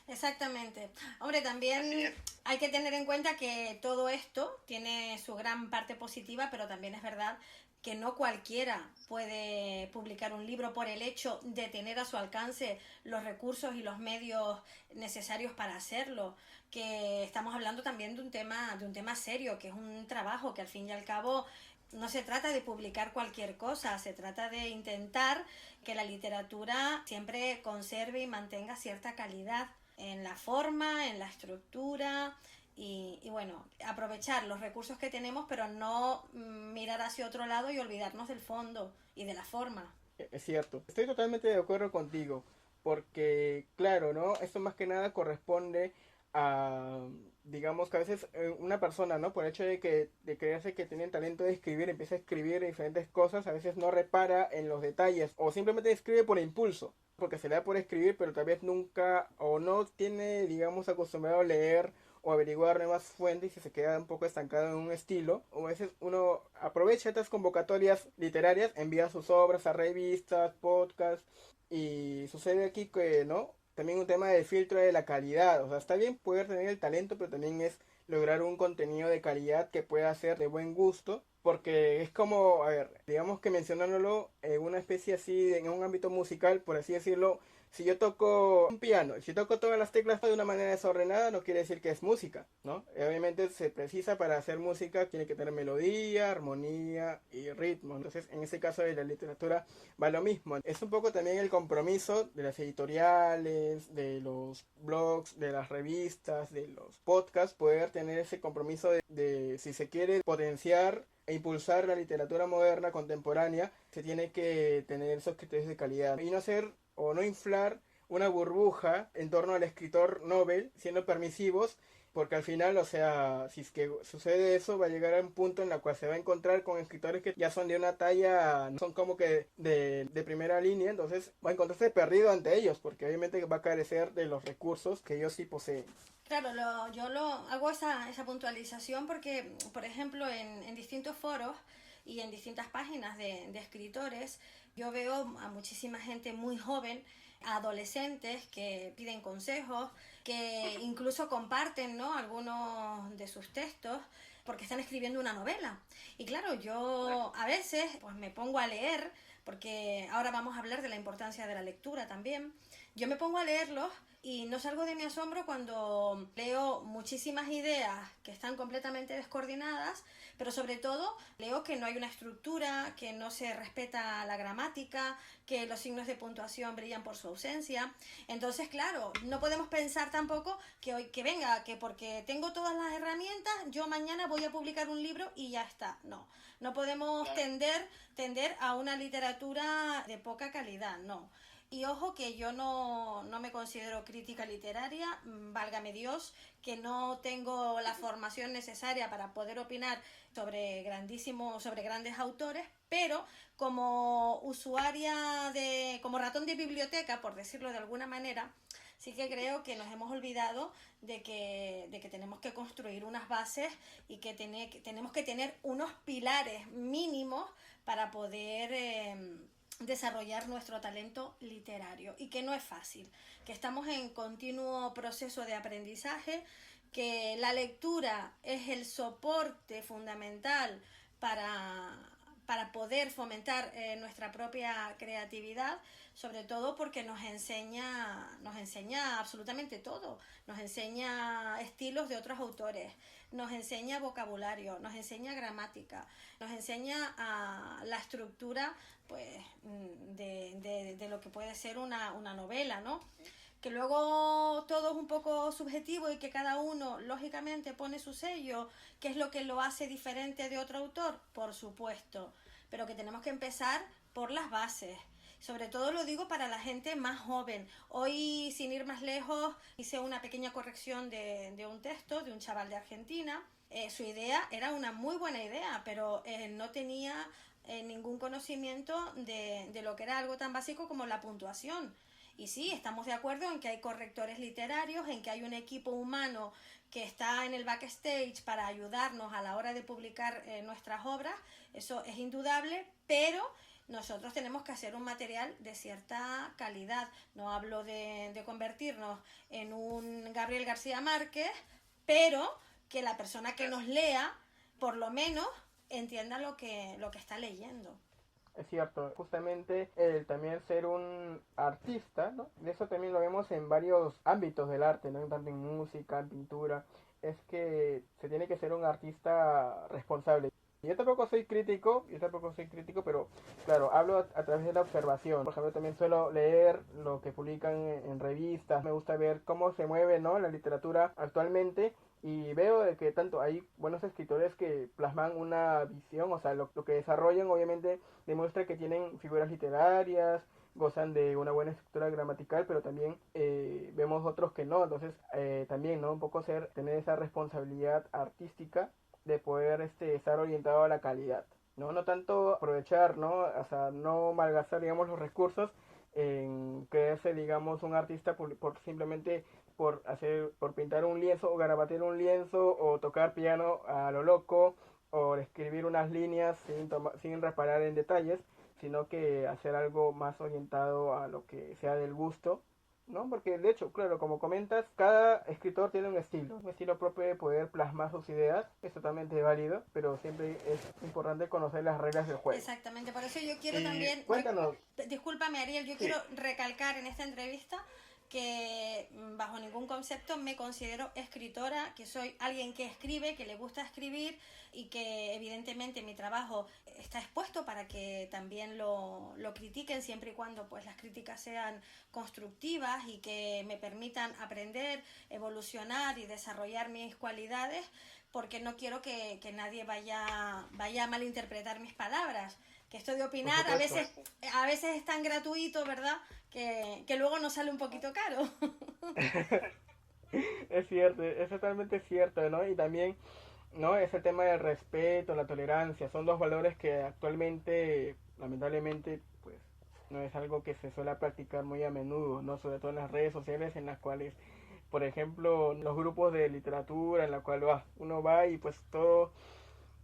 Exactamente. Hombre, también hay que tener en cuenta que todo esto tiene su gran parte positiva, pero también es verdad que no cualquiera puede publicar un libro por el hecho de tener a su alcance los recursos y los medios necesarios para hacerlo, que estamos hablando también de un tema serio, que es un trabajo que al fin y al cabo no se trata de publicar cualquier cosa, se trata de intentar que la literatura siempre conserve y mantenga cierta calidad en la forma, en la estructura y bueno, aprovechar los recursos que tenemos, pero no mirar hacia otro lado y olvidarnos del fondo y de la forma. Es cierto, estoy totalmente de acuerdo contigo, porque claro, ¿no? Esto más que nada corresponde a, digamos que a veces una persona, ¿no? Por el hecho de creerse que tiene talento de escribir, empieza a escribir diferentes cosas, a veces no repara en los detalles o simplemente escribe por impulso, porque se le da por escribir, pero tal vez nunca o no tiene, digamos, acostumbrado a leer o averiguar nuevas fuentes y se queda un poco estancado en un estilo. O a veces uno aprovecha estas convocatorias literarias, envía sus obras a revistas, podcasts y sucede aquí que, ¿no? También un tema de filtro de la calidad. O sea, está bien poder tener el talento, pero también es lograr un contenido de calidad que pueda ser de buen gusto. Porque es como, a ver, digamos que mencionándolo en una especie así, en un ámbito musical, por así decirlo, si yo toco un piano y si toco todas las teclas de una manera desordenada, no quiere decir que es música, ¿no? Obviamente se precisa para hacer música, tiene que tener melodía, armonía y ritmo. Entonces, en este caso de la literatura va lo mismo. Es un poco también el compromiso de las editoriales, de los blogs, de las revistas, de los podcasts, poder tener ese compromiso de si se quiere potenciar e impulsar la literatura moderna contemporánea, se tiene que tener esos criterios de calidad y no hacer o no inflar una burbuja en torno al escritor Nobel, siendo permisivos, porque al final, o sea, si es que sucede eso, va a llegar a un punto en el cual se va a encontrar con escritores que ya son de una talla, no son como que de primera línea, entonces va a encontrarse perdido ante ellos, porque obviamente va a carecer de los recursos que ellos sí poseen. Claro, yo hago esa puntualización porque, por ejemplo, en distintos foros y en distintas páginas de escritores, yo veo a muchísima gente muy joven, adolescentes que piden consejos, que incluso comparten, ¿no?, algunos de sus textos porque están escribiendo una novela. Y claro, yo a veces pues me pongo a leer porque ahora vamos a hablar de la importancia de la lectura también. Yo me pongo a leerlos y no salgo de mi asombro cuando leo muchísimas ideas que están completamente descoordinadas, pero sobre todo leo que no hay una estructura, que no se respeta la gramática, que los signos de puntuación brillan por su ausencia. Entonces, claro, no podemos pensar tampoco que porque tengo todas las herramientas, yo mañana voy a publicar un libro y ya está. No podemos tender a una literatura de poca calidad, no. Y ojo que yo no me considero crítica literaria, válgame Dios, que no tengo la formación necesaria para poder opinar sobre grandes autores, pero como usuaria como ratón de biblioteca, por decirlo de alguna manera, sí que creo que nos hemos olvidado de que tenemos que construir unas bases y que tenemos que tener unos pilares mínimos para poder desarrollar nuestro talento literario, y que no es fácil, que estamos en continuo proceso de aprendizaje, que la lectura es el soporte fundamental para poder fomentar nuestra propia creatividad, sobre todo porque nos enseña absolutamente todo, nos enseña estilos de otros autores, nos enseña vocabulario, nos enseña gramática, nos enseña la estructura pues de lo que puede ser una novela, ¿no? Que luego todo es un poco subjetivo y que cada uno lógicamente pone su sello, que es lo que lo hace diferente de otro autor, por supuesto, pero que tenemos que empezar por las bases. Sobre todo lo digo para la gente más joven. Hoy, sin ir más lejos, hice una pequeña corrección de un texto de un chaval de Argentina. Su idea era una muy buena idea, pero no tenía ningún conocimiento de lo que era algo tan básico como la puntuación. Y sí, estamos de acuerdo en que hay correctores literarios, en que hay un equipo humano que está en el backstage para ayudarnos a la hora de publicar nuestras obras. Eso es indudable, pero nosotros tenemos que hacer un material de cierta calidad. No hablo de convertirnos en un Gabriel García Márquez, pero que la persona que nos lea, por lo menos, entienda lo que está leyendo. Es cierto, justamente el también ser un artista, ¿no? De eso también lo vemos en varios ámbitos del arte, ¿no? Tanto en música, en pintura, es que se tiene que ser un artista responsable. Yo tampoco soy crítico, pero claro, hablo a través de la observación. Por ejemplo, también suelo leer lo que publican en revistas, me gusta ver cómo se mueve, ¿no?, la literatura actualmente, y veo de que tanto hay buenos escritores que plasman una visión, o sea, lo que desarrollan obviamente demuestra que tienen figuras literarias, gozan de una buena estructura gramatical, pero también vemos otros que no. Entonces también, ¿no?, un poco tener esa responsabilidad artística de poder estar orientado a la calidad, no tanto aprovechar, ¿no?, o sea, no malgastar, digamos, los recursos en creerse, digamos, un artista simplemente por pintar un lienzo o garabatear un lienzo o tocar piano a lo loco o escribir unas líneas sin reparar en detalles, sino que hacer algo más orientado a lo que sea del gusto, ¿no? Porque de hecho, claro, como comentas, cada escritor tiene un estilo propio de poder plasmar sus ideas, es totalmente válido, pero siempre es importante conocer las reglas del juego. Exactamente, por eso yo quiero también... Cuéntanos. Discúlpame, Ariel, yo quiero recalcar en esta entrevista que bajo ningún concepto me considero escritora, que soy alguien que escribe, que le gusta escribir y que evidentemente mi trabajo está expuesto para que también lo critiquen, siempre y cuando pues las críticas sean constructivas y que me permitan aprender, evolucionar y desarrollar mis cualidades, porque no quiero que nadie vaya a malinterpretar mis palabras. Que esto de opinar a veces es tan gratuito, ¿verdad?, que luego nos sale un poquito caro. Es cierto, es totalmente cierto, ¿no? Y también, ¿no?, ese tema del respeto, la tolerancia, son dos valores que actualmente, lamentablemente, pues no es algo que se suele practicar muy a menudo, ¿no? Sobre todo en las redes sociales, en las cuales, por ejemplo, los grupos de literatura, en la cual uno va y pues todo...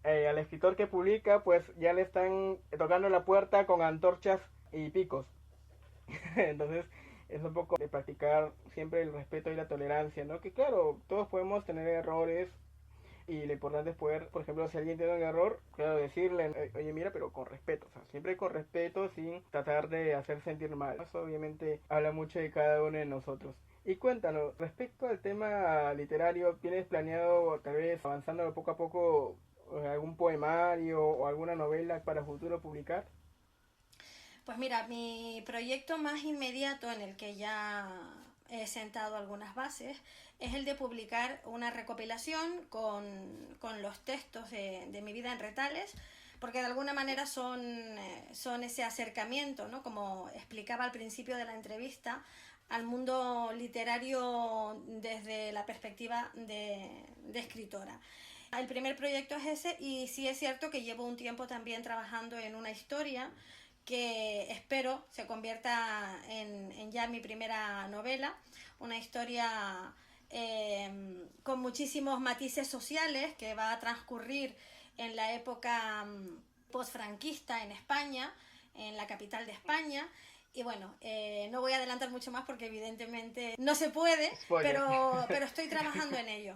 al escritor que publica, pues ya le están tocando la puerta con antorchas y picos. Entonces es un poco de practicar siempre el respeto y la tolerancia, ¿no? Que claro, todos podemos tener errores, y lo importante es poder, por ejemplo, si alguien tiene un error, claro, decirle, oye, mira, pero con respeto, o sea, siempre con respeto, sin tratar de hacer sentir mal. Eso obviamente habla mucho de cada uno de nosotros. Y cuéntanos, respecto al tema literario, ¿tienes planeado, tal vez avanzando poco a poco, algún poemario o alguna novela para futuro publicar? Pues mira, mi proyecto más inmediato, en el que ya he sentado algunas bases, es el de publicar una recopilación con los textos de mi vida en retales, porque de alguna manera son ese acercamiento, ¿no? Como explicaba al principio de la entrevista, al mundo literario desde la perspectiva de escritora. El primer proyecto es ese, y sí es cierto que llevo un tiempo también trabajando en una historia que espero se convierta en ya mi primera novela, una historia con muchísimos matices sociales, que va a transcurrir en la época postfranquista en España, en la capital de España. Y bueno, no voy a adelantar mucho más porque evidentemente no se puede, pero estoy trabajando en ello.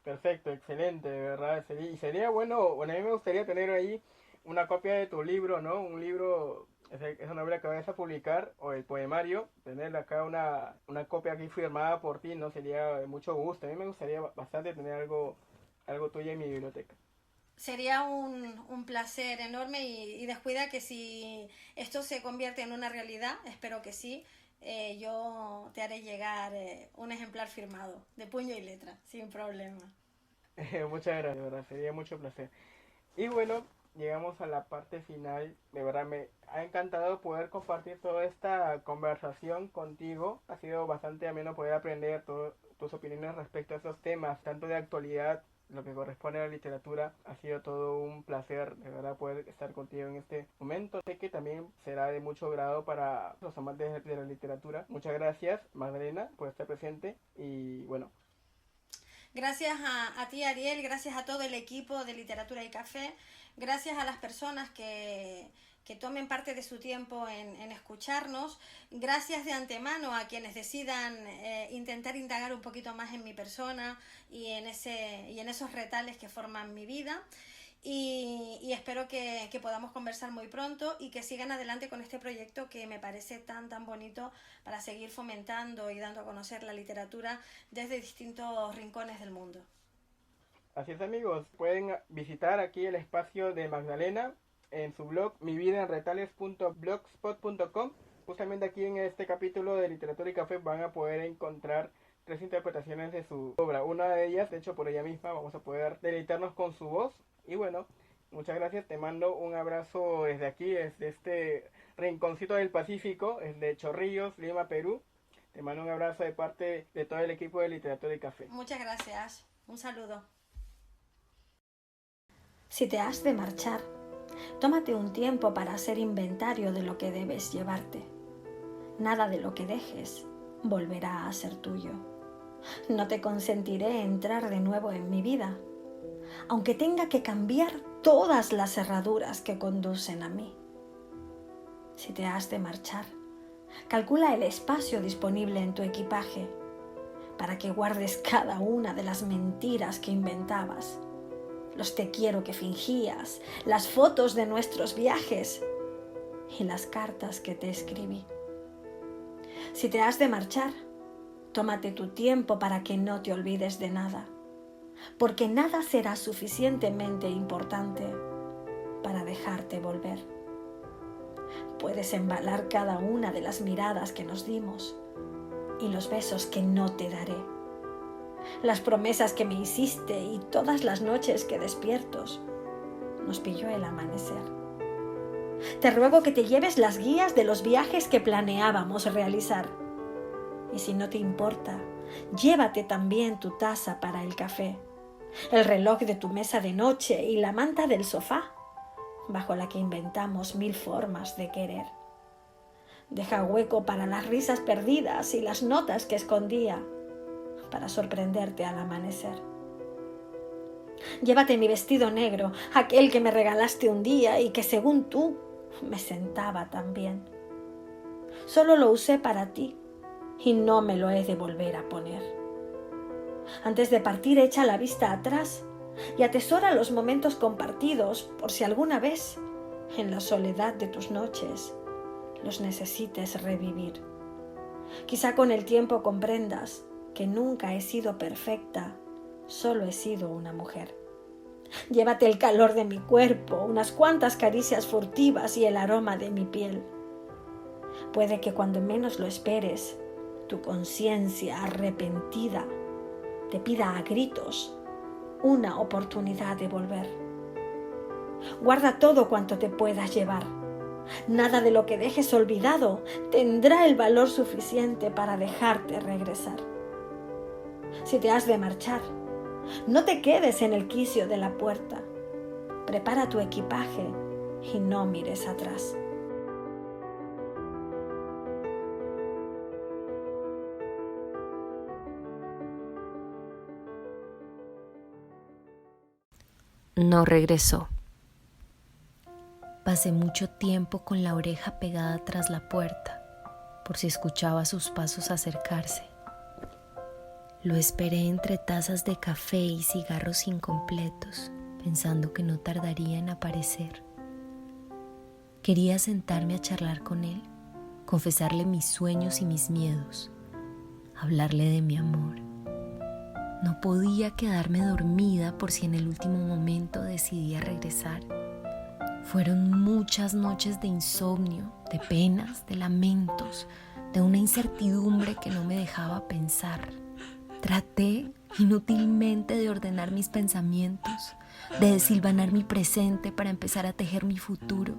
Perfecto, excelente, de verdad. Y sería bueno, a mí me gustaría tener ahí una copia de tu libro, ¿no? Un libro, esa novela que vayas a publicar, o el poemario, tener acá una copia aquí firmada por ti, ¿no? Sería de mucho gusto. A mí me gustaría bastante tener algo tuyo en mi biblioteca. Sería un placer enorme, y descuida que si esto se convierte en una realidad, espero que sí, yo te haré llegar un ejemplar firmado, de puño y letra, sin problema. Muchas gracias, de verdad, sería mucho placer. Y bueno, llegamos a la parte final. De verdad me ha encantado poder compartir toda esta conversación contigo. Ha sido bastante ameno poder aprender tus opiniones respecto a esos temas, tanto de actualidad, lo que corresponde a la literatura. Ha sido todo un placer, de verdad, poder estar contigo en este momento. Sé que también será de mucho agrado para los amantes de la literatura. Muchas gracias, Magdalena, por estar presente. Y bueno, gracias a ti, Ariel, gracias a todo el equipo de Literatura y Café, gracias a las personas que tomen parte de su tiempo en escucharnos, gracias de antemano a quienes decidan intentar indagar un poquito más en mi persona y en esos retales que forman mi vida. Y espero que podamos conversar muy pronto y que sigan adelante con este proyecto, que me parece tan bonito, para seguir fomentando y dando a conocer la literatura desde distintos rincones del mundo. Así es, amigos, pueden visitar aquí el espacio de Magdalena en su blog mividaenretales.blogspot.com. Justamente aquí en este capítulo de Literatura y Café van a poder encontrar 3 interpretaciones de su obra. Una de ellas, de hecho por ella misma, vamos a poder deleitarnos con su voz. Y bueno, muchas gracias, te mando un abrazo desde aquí, desde este rinconcito del Pacífico, desde Chorrillos, Lima, Perú. Te mando un abrazo de parte de todo el equipo de Literatura y Café. Muchas gracias, un saludo. Si te has de marchar, tómate un tiempo para hacer inventario de lo que debes llevarte. Nada de lo que dejes volverá a ser tuyo. No te consentiré entrar de nuevo en mi vida, aunque tenga que cambiar todas las cerraduras que conducen a mí. Si te has de marchar, calcula el espacio disponible en tu equipaje para que guardes cada una de las mentiras que inventabas, los te quiero que fingías, las fotos de nuestros viajes y las cartas que te escribí. Si te has de marchar, tómate tu tiempo para que no te olvides de nada, porque nada será suficientemente importante para dejarte volver. Puedes embalar cada una de las miradas que nos dimos y los besos que no te daré, las promesas que me hiciste y todas las noches que despiertos nos pilló el amanecer. Te ruego que te lleves las guías de los viajes que planeábamos realizar. Y si no te importa, llévate también tu taza para el café, el reloj de tu mesa de noche y la manta del sofá, bajo la que inventamos 1000 formas de querer. Deja hueco para las risas perdidas y las notas que escondía, para sorprenderte al amanecer. Llévate mi vestido negro, aquel que me regalaste un día y que, según tú, me sentaba tan bien. Solo lo usé para ti y no me lo he de volver a poner. Antes de partir, echa la vista atrás y atesora los momentos compartidos por si alguna vez, en la soledad de tus noches, los necesites revivir. Quizá con el tiempo comprendas que nunca he sido perfecta, solo he sido una mujer. Llévate el calor de mi cuerpo, unas cuantas caricias furtivas y el aroma de mi piel. Puede que cuando menos lo esperes, tu conciencia arrepentida te pida a gritos una oportunidad de volver. Guarda todo cuanto te puedas llevar. Nada de lo que dejes olvidado tendrá el valor suficiente para dejarte regresar. Si te has de marchar, no te quedes en el quicio de la puerta. Prepara tu equipaje y no mires atrás. No regresó. Pasé mucho tiempo con la oreja pegada tras la puerta, por si escuchaba sus pasos acercarse. Lo esperé entre tazas de café y cigarros incompletos, pensando que no tardaría en aparecer. Quería sentarme a charlar con él, confesarle mis sueños y mis miedos, hablarle de mi amor. No podía quedarme dormida por si en el último momento decidía regresar. Fueron muchas noches de insomnio, de penas, de lamentos, de una incertidumbre que no me dejaba pensar. Traté inútilmente de ordenar mis pensamientos, de desilvanar mi presente para empezar a tejer mi futuro.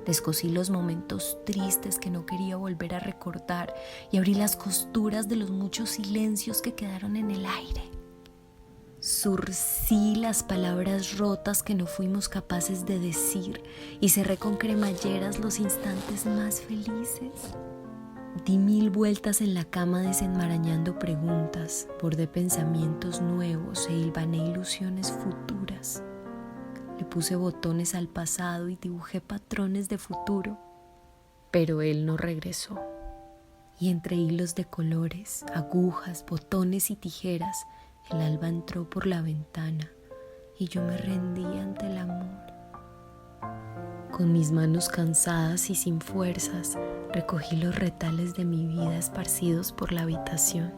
Descosí los momentos tristes que no quería volver a recordar y abrí las costuras de los muchos silencios que quedaron en el aire. Zurcí las palabras rotas que no fuimos capaces de decir y cerré con cremalleras los instantes más felices. Di 1000 vueltas en la cama desenmarañando preguntas, bordé pensamientos nuevos e hilvané ilusiones futuras. Le puse botones al pasado y dibujé patrones de futuro, pero él no regresó. Y entre hilos de colores, agujas, botones y tijeras, el alba entró por la ventana y yo me rendí ante el amor. Con mis manos cansadas y sin fuerzas, recogí los retales de mi vida esparcidos por la habitación.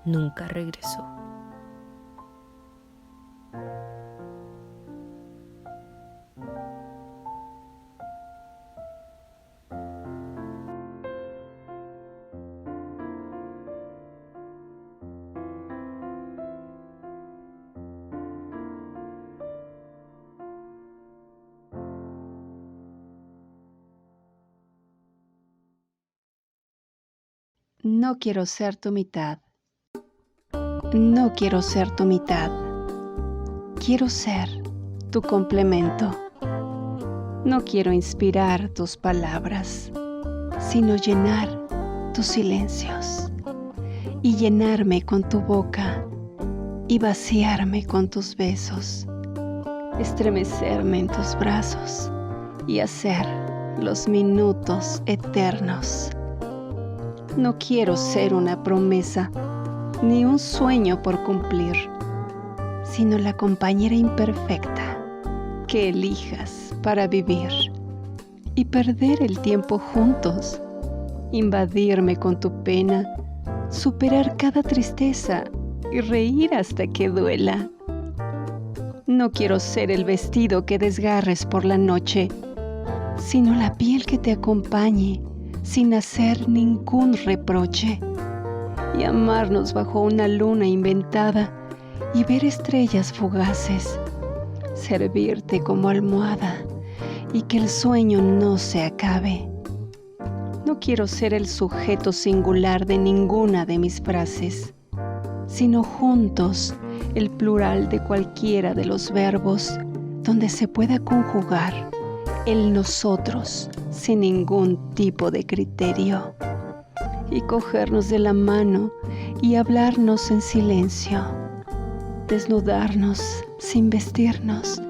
Nunca regresó. No quiero ser tu mitad. No quiero ser tu mitad. Quiero ser tu complemento. No quiero inspirar tus palabras, sino llenar tus silencios y llenarme con tu boca y vaciarme con tus besos, estremecerme en tus brazos y hacer los minutos eternos. No quiero ser una promesa ni un sueño por cumplir, sino la compañera imperfecta que elijas para vivir y perder el tiempo juntos, invadirme con tu pena, superar cada tristeza y reír hasta que duela. No quiero ser el vestido que desgarres por la noche, sino la piel que te acompañe sin hacer ningún reproche, y amarnos bajo una luna inventada y ver estrellas fugaces, servirte como almohada y que el sueño no se acabe. No quiero ser el sujeto singular de ninguna de mis frases, sino juntos el plural de cualquiera de los verbos donde se pueda conjugar el nosotros sin ningún tipo de criterio, y cogernos de la mano y hablarnos en silencio, desnudarnos sin vestirnos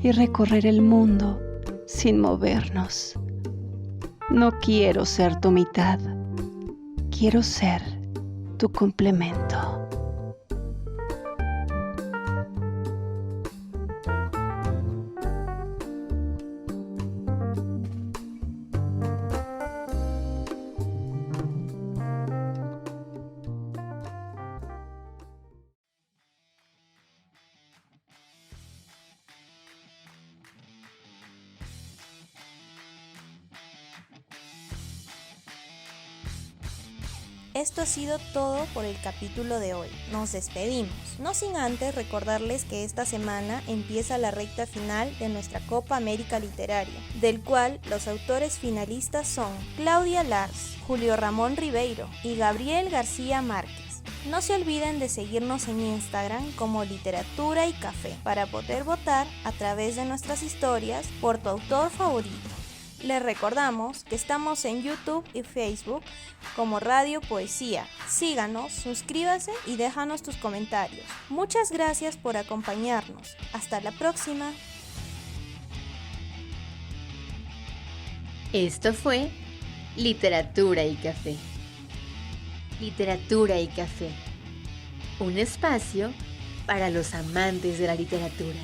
y recorrer el mundo sin movernos. No quiero ser tu mitad, quiero ser tu complemento. Esto ha sido todo por el capítulo de hoy. Nos despedimos, no sin antes recordarles que esta semana empieza la recta final de nuestra Copa América Literaria, del cual los autores finalistas son Claudia Lars, Julio Ramón Ribeiro y Gabriel García Márquez. No se olviden de seguirnos en Instagram como Literatura y Café para poder votar a través de nuestras historias por tu autor favorito. Les recordamos que estamos en YouTube y Facebook como Radio Poesía. Síganos, suscríbase y déjanos tus comentarios. Muchas gracias por acompañarnos. Hasta la próxima. Esto fue Literatura y Café. Literatura y Café. Un espacio para los amantes de la literatura.